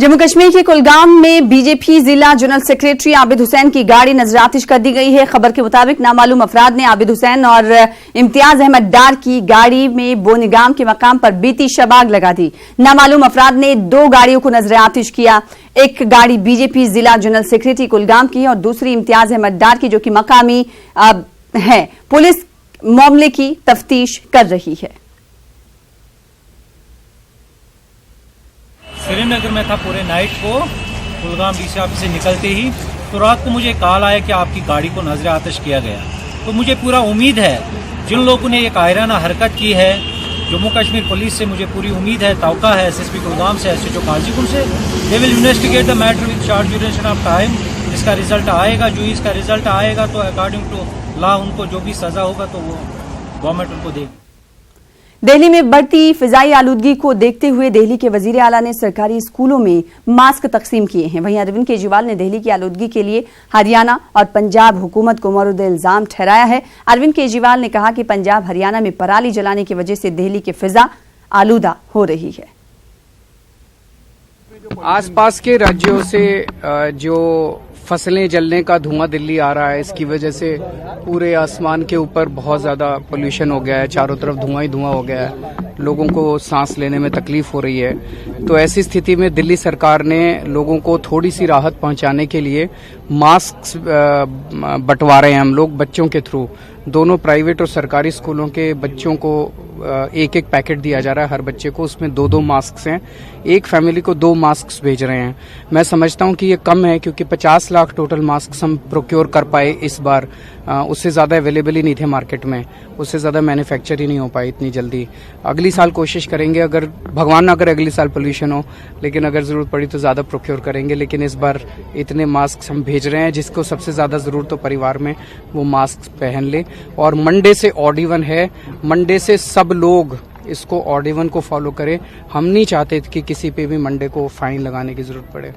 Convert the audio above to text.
जम्मू कश्मीर के कुलगाम में बीजेपी जिला जनरल सेक्रेटरी आबिद हुसैन की गाड़ी नजरातिश कर दी गई है। खबर के मुताबिक नामालूम अफराद ने आबिद हुसैन और इम्तियाज अहमद डार की गाड़ी में बोनीगाम के मकाम पर बीती शब आग लगा दी। नामालूम अफराद ने 2 गाड़ियों को नजरातिश किया। एक गाड़ी बीजेपी जिला जनरल सेक्रेटरी कुलगाम की और दूसरी इम्तियाज अहमद डार की, जो कि मकामी है। पुलिस मामले की तफ्तीश कर रही है। श्रीनगर में था पूरे नाइट को, कुलगाम डीसी ऑफिस से निकलते ही तो रात को मुझे कॉल आया कि आपकी गाड़ी को नजर आतिश किया गया। तो मुझे पूरा उम्मीद है जिन लोगों ने ये कायराना हरकत की है, जम्मू कश्मीर पुलिस से मुझे पूरी उम्मीद है, तवक्का है एसएसपी कुलगाम से, एसएचओ काजीकुंड से, they will investigate the matter with short duration of time. इसका रिजल्ट आएगा, जो इसका रिजल्ट आएगा तो अकॉर्डिंग टू लॉ उनको जो भी सजा होगा तो वो गवर्नमेंट उनको देगी। दिल्ली में बढ़ती फिजाई आलूदगी को देखते हुए दिल्ली के वजीर आला ने सरकारी स्कूलों में मास्क तकसीम किए हैं। वहीं अरविंद केजरीवाल ने दिल्ली की आलूदगी के लिए हरियाणा और पंजाब हुकूमत को मौरूद इल्जाम ठहराया है। अरविंद केजरीवाल ने कहा कि पंजाब हरियाणा में पराली जलाने की वजह से दिल्ली की फिजा आलूदा हो रही है। आसपास के राज्यों से जो फसलें जलने का धुआं दिल्ली आ रहा है, इसकी वजह से पूरे आसमान के ऊपर बहुत ज्यादा पोल्यूशन हो गया है। चारों तरफ धुआं ही धुआं हो गया है, लोगों को सांस लेने में तकलीफ हो रही है। तो ऐसी स्थिति में दिल्ली सरकार ने लोगों को थोड़ी सी राहत पहुंचाने के लिए मास्क बंटवा रहे हैं हम लोग बच्चों के थ्रू। दोनों प्राइवेट और सरकारी स्कूलों के बच्चों को एक एक पैकेट दिया जा रहा है हर बच्चे को। उसमें 2-2 मास्क हैं, एक फैमिली को 2 मास्क भेज रहे हैं। मैं समझता हूं कि ये कम है, क्योंकि 50 लाख टोटल मास्क हम प्रोक्योर कर पाए इस बार। उससे ज्यादा अवेलेबल ही नहीं थे मार्केट में, उससे ज्यादा मैन्युफैक्चर ही नहीं हो पाई इतनी जल्दी। अगली साल कोशिश करेंगे, अगर भगवान ना करे अगली साल पोल्यूशन हो, लेकिन अगर जरूरत पड़ी तो ज्यादा प्रोक्योर करेंगे। लेकिन इस बार इतने मास्क हम भेज रहे हैं, जिसको सबसे ज्यादा जरूरत हो परिवार में वो मास्क पहन ले। और मंडे से ऑड इवन है, मंडे से सब लोग इसको ऑड इवन को फॉलो करें। हम नहीं चाहते कि किसी पे भी मंडे को फाइन लगाने की जरूरत पड़े।